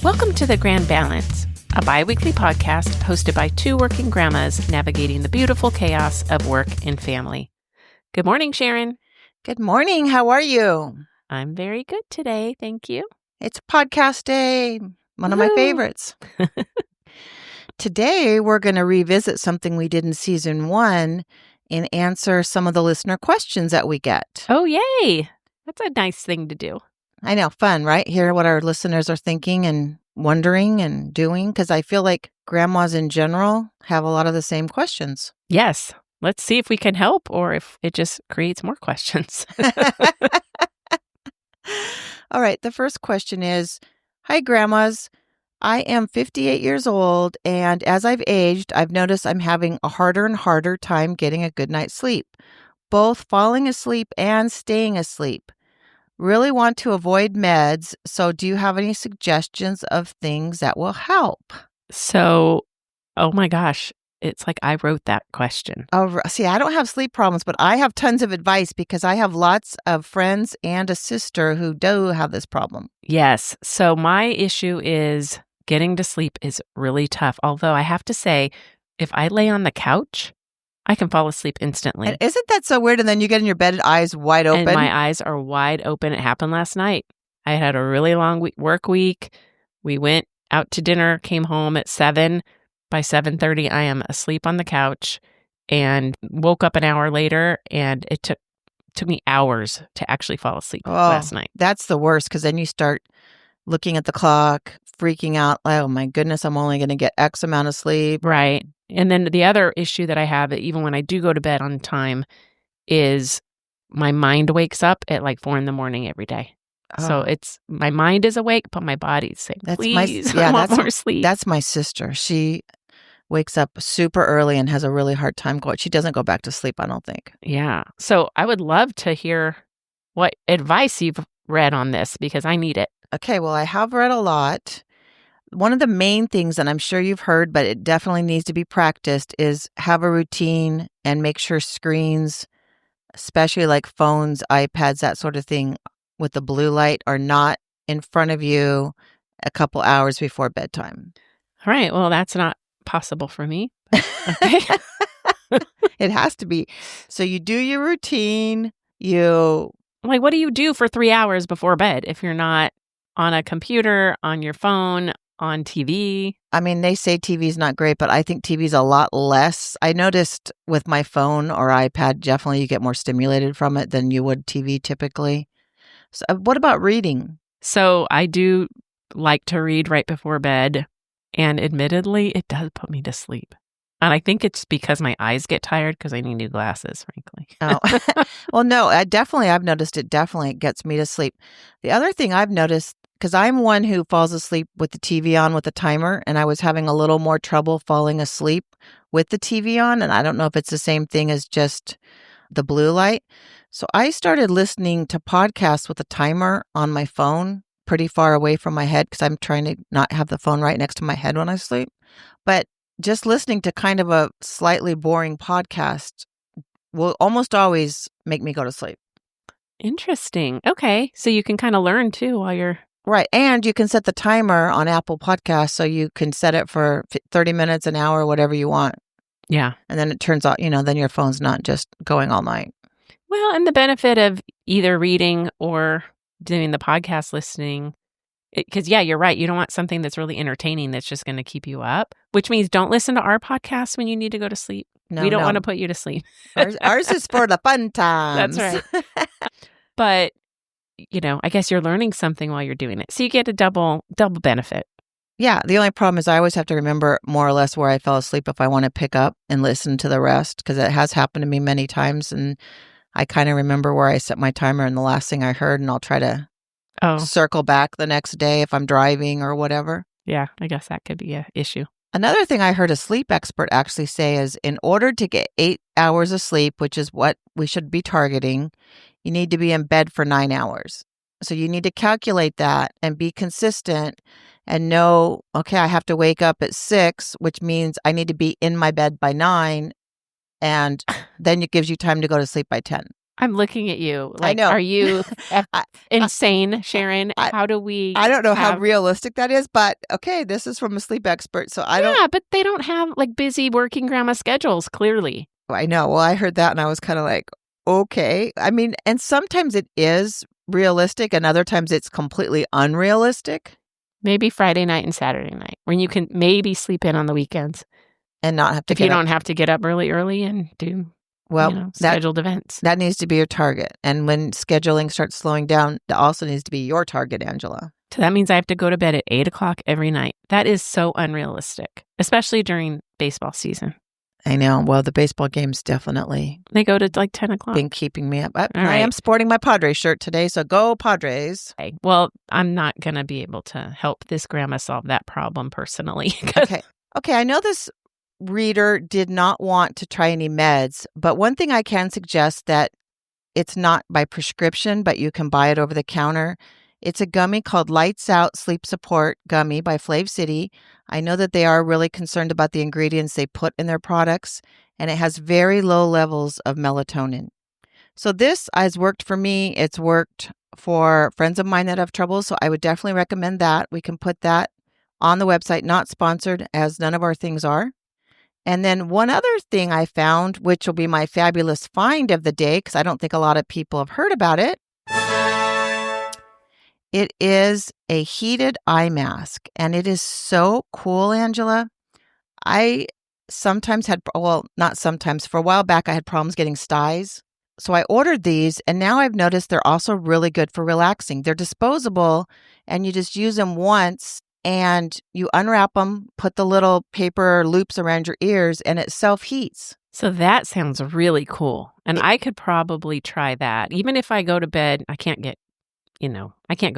Welcome to The Grand Balance, a bi-weekly podcast hosted by two working grandmas navigating the beautiful chaos of work and family. Good morning, Sharon. Good morning. How are you? I'm very good today, thank you. It's podcast day, one of my favorites. Today, we're going to revisit something we did in season 1 and answer some of the listener questions that we get. Oh, yay. That's a nice thing to do. I know, fun, right? Hear what our listeners are thinking and wondering and doing, because I feel like grandmas in general have a lot of the same questions. Yes. Let's see if we can help or if it just creates more questions. All right. The first question is, hi, grandmas. I am 58 years old, and as I've aged, I've noticed I'm having a harder and harder time getting a good night's sleep, both falling asleep and staying asleep. Really want to avoid meds, so do you have any suggestions of things that will help? So, oh my gosh, it's like I wrote that question. Oh, see, I don't have sleep problems, but I have tons of advice because I have lots of friends and a sister who do have this problem. Yes. So my issue is getting to sleep is really tough. Although I have to say, if I lay on the couch, I can fall asleep instantly. And isn't that so weird? And then you get in your bed and eyes wide open. And my eyes are wide open. It happened last night. I had a really long work week. We went out to dinner, came home at 7. By 7:30, I am asleep on the couch and woke up an hour later, and it took me hours to actually fall asleep last night. That's the worst, because then you start looking at the clock, freaking out. Oh my goodness, I'm only going to get X amount of sleep. Right. And then the other issue that I have, even when I do go to bed on time, is my mind wakes up at like 4 a.m. every day. Oh. So it's my mind is awake, but my body's saying, please, I want more sleep. That's my sister. She wakes up super early and has a really hard time going. She doesn't go back to sleep, I don't think. Yeah. So I would love to hear what advice you've read on this, because I need it. Okay. Well, I have read a lot. One of the main things, and I'm sure you've heard, but it definitely needs to be practiced, is have a routine and make sure screens, especially like phones, iPads, that sort of thing, with the blue light are not in front of you a couple hours before bedtime. All right. Well, that's not possible for me. Okay. It has to be. So you do your routine. What do you do for 3 hours before bed if you're not on a computer, on your phone, on TV? I mean, they say TV is not great, but I think TV is a lot less. I noticed with my phone or iPad, definitely you get more stimulated from it than you would TV typically. So what about reading? So I do like to read right before bed, and admittedly, it does put me to sleep. And I think it's because my eyes get tired because I need new glasses, frankly. Oh, well, no, I've noticed it definitely gets me to sleep. The other thing I've noticed, because I'm one who falls asleep with the TV on with the timer, and I was having a little more trouble falling asleep with the TV on, and I don't know if it's the same thing as just the blue light. So I started listening to podcasts with a timer on my phone pretty far away from my head, because I'm trying to not have the phone right next to my head when I sleep. But just listening to kind of a slightly boring podcast will almost always make me go to sleep. Interesting. Okay. So you can kind of learn too while you're... Right. And you can set the timer on Apple Podcasts, so you can set it for 30 minutes, an hour, whatever you want. Yeah. And then it turns out, then your phone's not just going all night. Well, and the benefit of either reading or doing the podcast listening, because you're right. You don't want something that's really entertaining that's just going to keep you up, which means don't listen to our podcast when you need to go to sleep. We don't want to put you to sleep. Ours is for the fun times. That's right. But, I guess you're learning something while you're doing it. So you get a double benefit. Yeah. The only problem is I always have to remember more or less where I fell asleep if I want to pick up and listen to the rest, because it has happened to me many times. And I kind of remember where I set my timer and the last thing I heard, and I'll try to circle back the next day if I'm driving or whatever. Yeah, I guess that could be an issue. Another thing I heard a sleep expert actually say is, in order to get 8 hours of sleep, which is what we should be targeting, you need to be in bed for 9 hours. So you need to calculate that and be consistent and know, okay, I have to wake up at 6, which means I need to be in my bed by 9. And then it gives you time to go to sleep by 10. I'm looking at you. I Like, know. are you I, insane, Sharon? I, How do we I don't know how have... realistic that is, but okay, this is from a sleep expert, so I don't. Yeah, but they don't have like busy working grandma schedules, clearly. I know. Well, I heard that and I was kind of like, okay. I mean, and sometimes it is realistic, and other times it's completely unrealistic Maybe Friday night and Saturday night, when you can maybe sleep in on the weekends. and not have to If you get up. don't have to get up really and do, Well, scheduled events. that needs to be your target. And when scheduling starts slowing down, that also needs to be your target, Angela. So that means I have to go to bed at 8 o'clock every night. That is so unrealistic, especially during baseball season. I know. Well, the baseball games definitely They go to like 10 o'clock. been keeping me up. I right. am sporting my Padres shirt today, so go Padres. Okay. Well, I'm not going to be able to help this grandma solve that problem personally. Okay. I know this reader did not want to try any meds, but one thing I can suggest that it's not by prescription, but you can buy it over the counter. It's a gummy called Lights Out Sleep Support Gummy by Flav City. I know that they are really concerned about the ingredients they put in their products, and it has very low levels of melatonin. So this has worked for me. It's worked for friends of mine that have trouble, so I would definitely recommend that. We can put that on the website, not sponsored, as none of our things are. And then one other thing I found, which will be my fabulous find of the day, because I don't think a lot of people have heard about it. It is a heated eye mask, and it is so cool, Angela. I sometimes had, well, not sometimes, for a while back, I had problems getting styes. So I ordered these, and now I've noticed they're also really good for relaxing. They're disposable, and you just use them once, and you unwrap them, put the little paper loops around your ears, and it self-heats. So that sounds really cool. And I could probably try that. Even if I go to bed, I can't go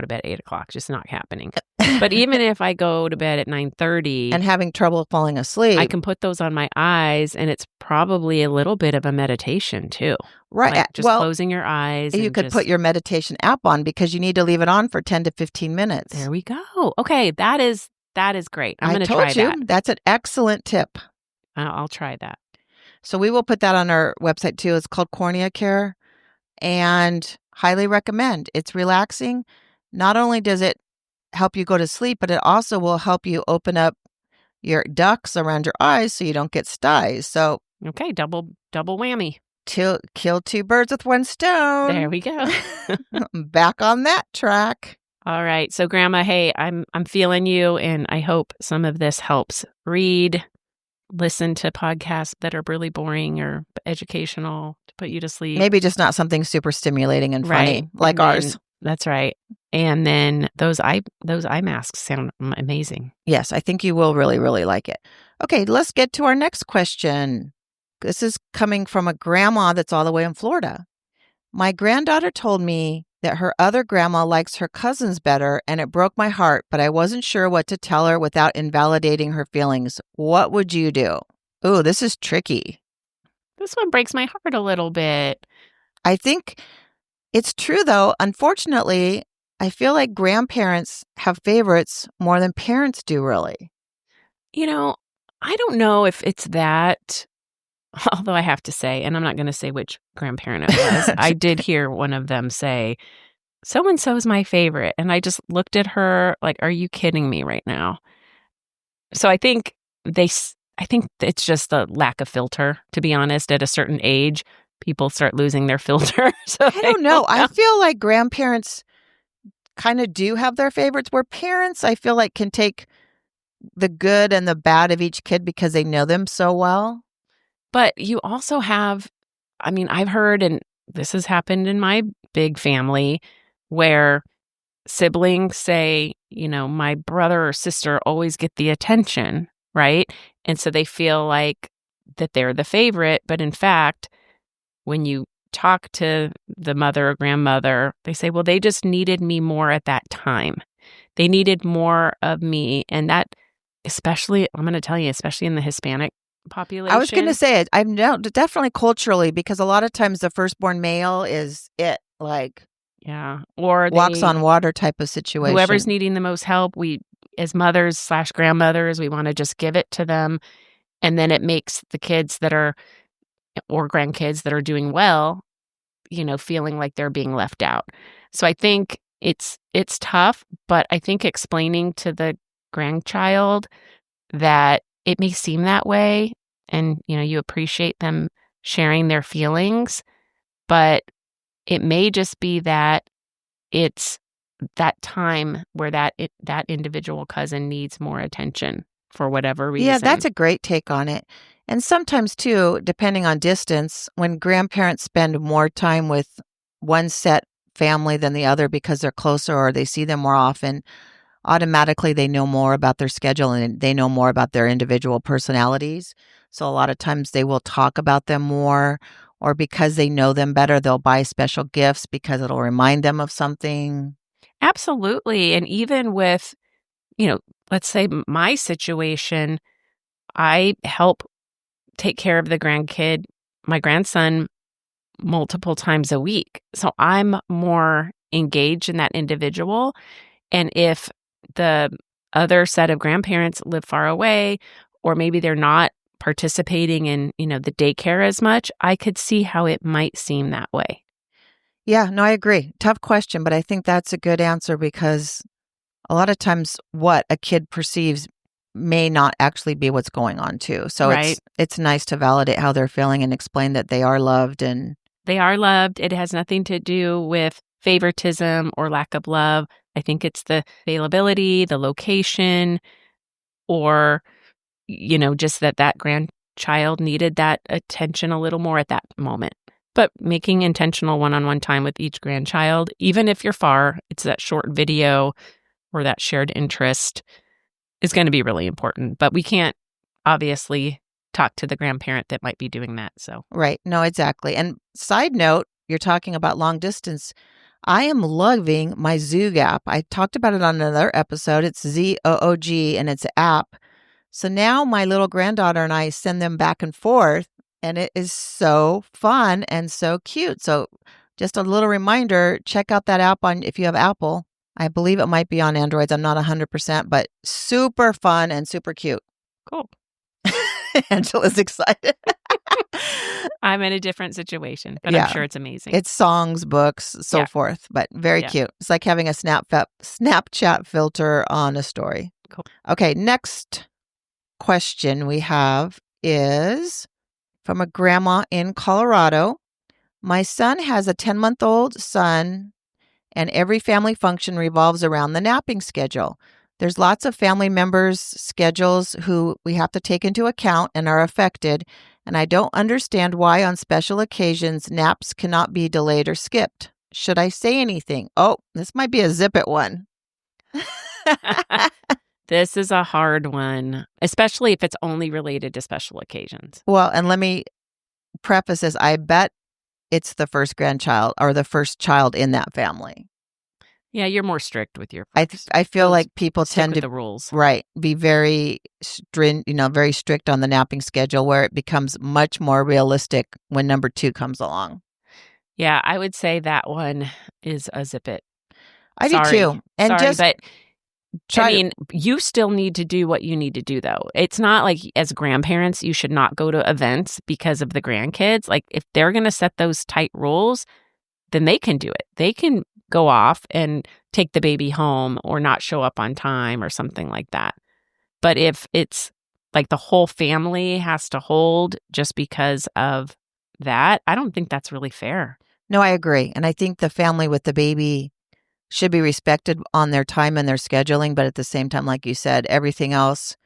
to bed at 8 o'clock, just not happening. But even if I go to bed at 9:30 and having trouble falling asleep, I can put those on my eyes, and it's probably a little bit of a meditation too. Right. Like just closing your eyes. You could put your meditation app on, because you need to leave it on for 10 to 15 minutes. There we go. Okay, that is great. I'm going to try that. That's an excellent tip. I'll try that. So we will put that on our website too. It's called Cornea Care, and highly recommend. It's relaxing. Not only does it help you go to sleep, but it also will help you open up your ducts around your eyes so you don't get styes. So okay, double whammy. Kill two birds with one stone. There we go. Back on that track. All right. So Grandma, hey, I'm feeling you, and I hope some of this helps. Read, listen to podcasts that are really boring or educational to put you to sleep. Maybe just not something super stimulating and funny like ours. That's right. And then those eye masks sound amazing. Yes, I think you will really, really like it. Okay, let's get to our next question. This is coming from a grandma that's all the way in Florida. My granddaughter told me that her other grandma likes her cousins better, and it broke my heart, but I wasn't sure what to tell her without invalidating her feelings. What would you do? Ooh, this is tricky. This one breaks my heart a little bit. I think it's true, though. Unfortunately, I feel like grandparents have favorites more than parents do, really. I don't know if it's that, although I have to say, and I'm not going to say which grandparent it was, I did hear one of them say, so-and-so is my favorite. And I just looked at her like, are you kidding me right now? So I think it's just a lack of filter, to be honest. At a certain age, people start losing their filter. So I don't know. I feel like grandparents kind of do have their favorites, where parents, I feel like, can take the good and the bad of each kid because they know them so well. But you also have, I've heard, and this has happened in my big family, where siblings say, my brother or sister always get the attention, right? And so they feel like that they're the favorite. But in fact, when you talk to the mother or grandmother, they say, well, they just needed me more at that time. They needed more of me. And that, especially, I'm going to tell you, especially in the Hispanic population. I was going to say it. I know definitely culturally, because a lot of times the firstborn male is it, like, yeah, or walks on water type of situation. Whoever's needing the most help, we, as mothers / grandmothers, we want to just give it to them. And then it makes the kids that are, or grandkids that are doing well, feeling like they're being left out. So I think it's tough, but I think explaining to the grandchild that it may seem that way and, you appreciate them sharing their feelings, but it may just be that it's that time where that individual cousin needs more attention for whatever reason. Yeah, that's a great take on it. And sometimes too, depending on distance, when grandparents spend more time with one set family than the other because they're closer or they see them more often, automatically they know more about their schedule and they know more about their individual personalities. So a lot of times they will talk about them more, or because they know them better, they'll buy special gifts because it'll remind them of something. Absolutely. And even with, let's say my situation, I help take care of my grandson, multiple times a week. So I'm more engaged in that individual. And if the other set of grandparents live far away, or maybe they're not participating in, the daycare as much, I could see how it might seem that way. Yeah, no, I agree. Tough question, but I think that's a good answer because a lot of times what a kid perceives may not actually be what's going on too. So Right. it's nice to validate how they're feeling and explain that they are loved and They are loved. It has nothing to do with favoritism or lack of love. I think it's the availability, the location, or, just that grandchild needed that attention a little more at that moment. But making intentional one-on-one time with each grandchild, even if you're far, it's that short video or that shared interest is going to be really important. But we can't obviously talk to the grandparent that might be doing that. So right. No, exactly. And side note, you're talking about long distance. I am loving my Zoog app. I talked about it on another episode. It's ZOOG and it's an app. So now my little granddaughter and I send them back and forth, and it is so fun and so cute. So just a little reminder, check out that app if you have Apple. I believe it might be on Androids. I'm not 100%, but super fun and super cute. cool. Angela's excited. I'm in a different situation, but Yeah. I'm sure it's amazing. It's songs, books, so Yeah. forth, but very Yeah. cute. It's like having a Snapchat filter on a story. Cool. Okay, next question we have is from a grandma in Colorado. My son has a 10-month-old son, and every family function revolves around the napping schedule. There's lots of family members' schedules who we have to take into account and are affected, and I don't understand why on special occasions naps cannot be delayed or skipped. Should I say anything? Oh, this might be a zip it one. This is a hard one, especially if it's only related to special occasions. Well, and let me preface this. I bet it's the first grandchild or the first child in that family. Yeah, you're more strict with your I feel rules. like people Stick tend with to the rules. right, be very very strict on the napping schedule where it becomes much more realistic when number 2 comes along. Yeah, I would say that one is a zip it. I do too. And Sorry, just but try to you still need to do what you need to do, though. It's not like as grandparents, you should not go to events because of the grandkids. Like, if they're going to set those tight rules, then they can do it. They can go off and take the baby home or not show up on time or something like that. But if it's like the whole family has to hold just because of that, I don't think that's really fair. No, I agree. And I think the family with the baby should be respected on their time and their scheduling, but at the same time, like you said, everything else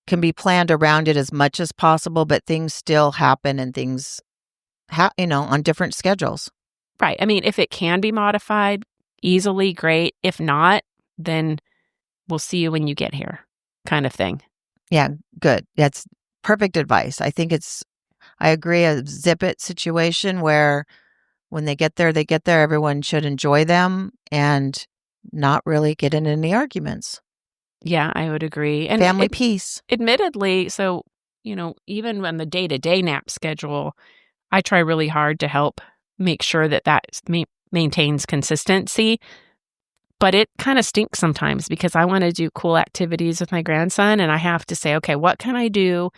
can be planned around it as much as possible, but things still happen and things on different schedules. Right. I mean, if it can be modified easily, great. If not, then we'll see you when you get here, kind of thing. Yeah, good. That's perfect advice. I think I agree, a zip it situation where when they get there, everyone should enjoy them and not really get in any arguments. Yeah, I would agree. And family peace. Admittedly, so, even on the day-to-day nap schedule, I try really hard to help make sure that maintains consistency. But it kind of stinks sometimes because I want to do cool activities with my grandson and I have to say, okay, what can I do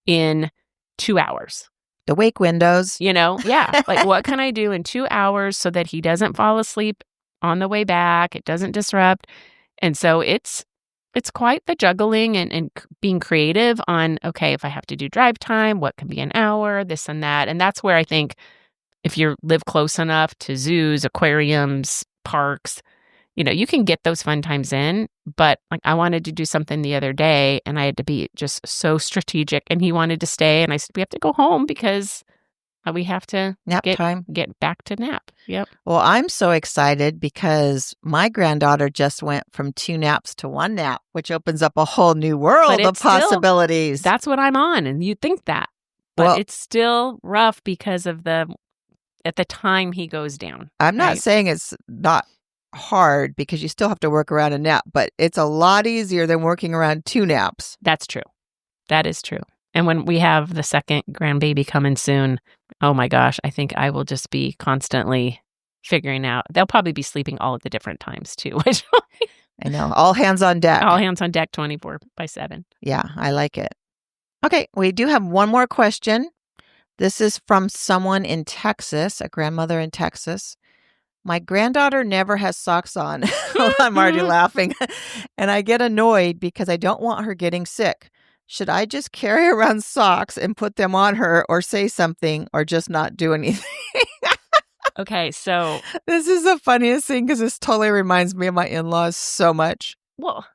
in 2 hours? The wake windows. Yeah. Like, what can I do in 2 hours so that he doesn't fall asleep on the way back? It doesn't disrupt. And so it's quite the juggling and being creative on, okay, if I have to do drive time, what can be an hour, this and that. And that's where I think if you live close enough to zoos, aquariums, parks, you can get those fun times in. But like, I wanted to do something the other day and I had to be just so strategic, and he wanted to stay. And I said, we have to go home because we have to Nap time. Get back to nap. Yep. Well, I'm so excited because my granddaughter just went from 2 naps to 1 nap, which opens up a whole new world of possibilities. That's what I'm on. And you think that. But it's still rough because of at the time he goes down. I'm not saying it's not hard because you still have to work around a nap, but it's a lot easier than working around 2 naps. That's true. That is true. And when we have the second grandbaby coming soon, oh my gosh, I think I will just be constantly figuring out. They'll probably be sleeping all at the different times too. I know. All hands on deck. All hands on deck 24/7. Yeah, I like it. Okay, we do have one more question. This is from someone in Texas, a grandmother in Texas. My granddaughter never has socks on. I'm already laughing. And I get annoyed because I don't want her getting sick. Should I just carry around socks and put them on her, or say something, or just not do anything? Okay, so this is the funniest thing because this totally reminds me of my in-laws so much. Well,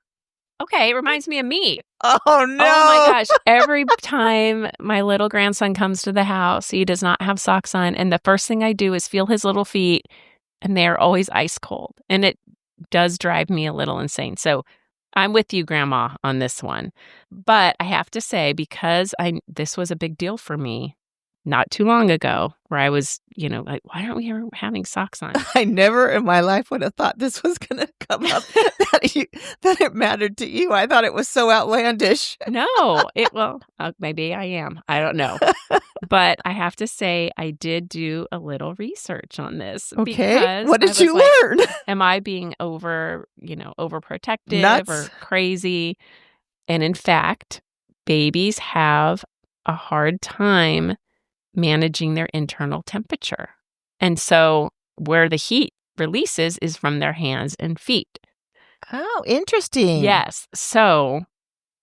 okay, it reminds me of me. Oh, no. Oh, my gosh. Every time my little grandson comes to the house, he does not have socks on. And the first thing I do is feel his little feet, and they are always ice cold. And it does drive me a little insane. So I'm with you, Grandma, on this one. But I have to say, because this was a big deal for me not too long ago, where I was, like, why aren't we ever having socks on? I never in my life would have thought this was going to come up, that it mattered to you. I thought it was so outlandish. No, maybe I am. I don't know. But I have to say, I did do a little research on this. Okay. What did you learn? Am I being overprotective Nuts. or crazy? And in fact, babies have a hard time managing their internal temperature. And so where the heat releases is from their hands and feet. Oh, interesting. Yes. So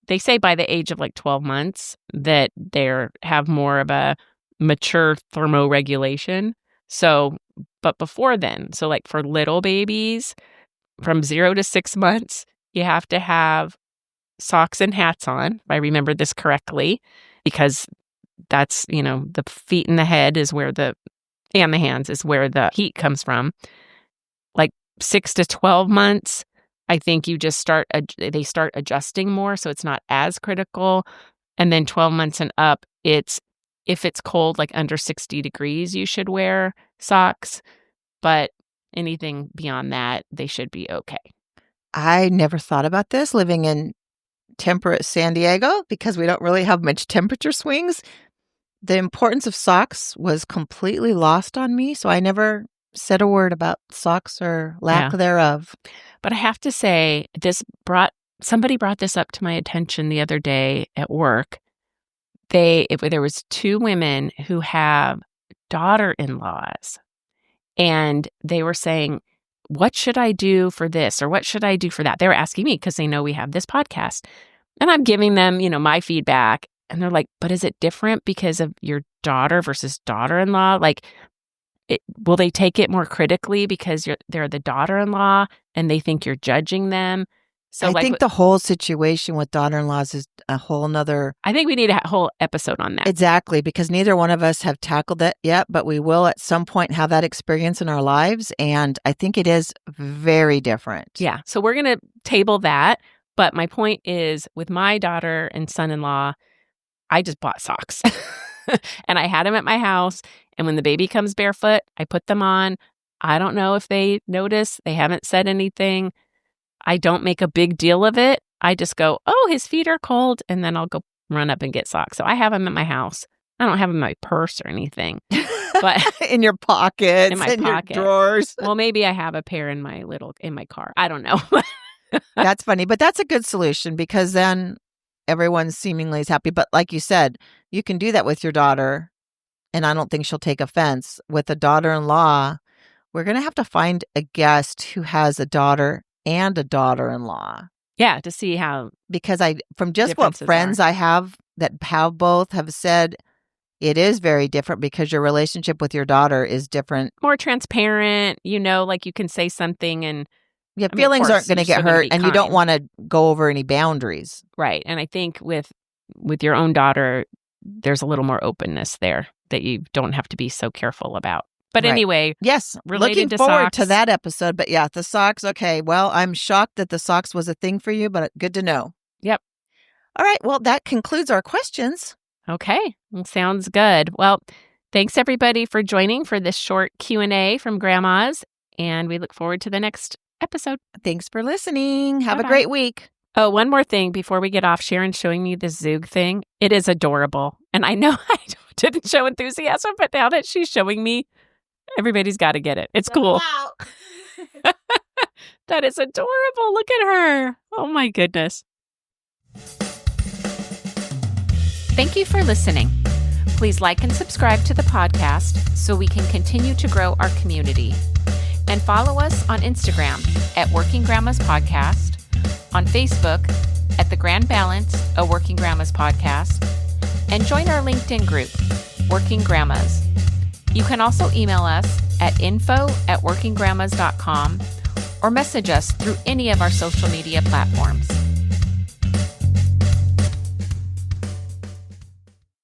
they say by the age of like 12 months that they have more of a mature thermoregulation. So, but before then, so like for little babies from 0 to 6 months, you have to have socks and hats on, if I remember this correctly, because that's, the feet and the head is and the hands is where the heat comes from. Like 6 to 12 months, I think they start adjusting more, so it's not as critical. And then 12 months and up, if it's cold, like under 60 degrees, you should wear socks. But anything beyond that, they should be okay. I never thought about this living in temperate San Diego because we don't really have much temperature swings. The importance of socks was completely lost on me, so I never said a word about socks or lack thereof. But I have to say, somebody brought this up to my attention the other day at work. There was 2 women who have daughter-in-laws, and they were saying, what should I do for this or what should I do for that? They were asking me because they know we have this podcast. And I'm giving them, my feedback. And they're like, but is it different because of your daughter versus daughter-in-law? Like, will they take it more critically because they're the daughter-in-law and they think you're judging them? So I think the whole situation with daughter-in-laws is a whole nother... I think we need a whole episode on that. Exactly, because neither one of us have tackled that yet, but we will at some point have that experience in our lives. And I think it is very different. Yeah, so we're going to table that. But my point is, with my daughter and son-in-law, I just bought socks. And I had them at my house. And when the baby comes barefoot, I put them on. I don't know if they notice. They haven't said anything. I don't make a big deal of it. I just go, oh, his feet are cold. And then I'll go run up and get socks. So I have them at my house. I don't have them in my purse or anything. But in your pockets, in my pocket. Your drawers. Well, maybe I have a pair in my car. I don't know. That's funny. But that's a good solution because then everyone seemingly is happy. But like you said, you can do that with your daughter and I don't think she'll take offense, with a daughter-in-law, we're going to have to find a guest who has a daughter and a daughter-in-law. Yeah, to see how. Because from just what differences friends are. I have that have both have said, it is very different because your relationship with your daughter is different. More transparent, like you can say something and. Yeah, feelings aren't going to get hurt, and you don't want to go over any boundaries. Right. And I think with your own daughter, there's a little more openness there that you don't have to be so careful about. But Right. anyway, Yes, related looking to forward socks. to that episode. But yeah, the socks, okay. Well, I'm shocked that the socks was a thing for you, but good to know. Yep. All right, well, that concludes our questions. Okay. Well, sounds good. Well, thanks everybody for joining for this short Q&A from Grandma's, and we look forward to the next episode. Thanks for listening. Have Bye-bye. a great week. Oh, one more thing before we get off. Sharon's showing me this Zoog thing. It is adorable. And I know I didn't show enthusiasm, but now that she's showing me, everybody's got to get it. It's cool. Wow. That is adorable. Look at her. Oh, my goodness. Thank you for listening. Please like and subscribe to the podcast so we can continue to grow our community. And follow us on Instagram at Working Grandmas Podcast, on Facebook at The Grand Balance, a Working Grandmas Podcast, and join our LinkedIn group, Working Grandmas. You can also email us at info@workinggrandmas.com or message us through any of our social media platforms.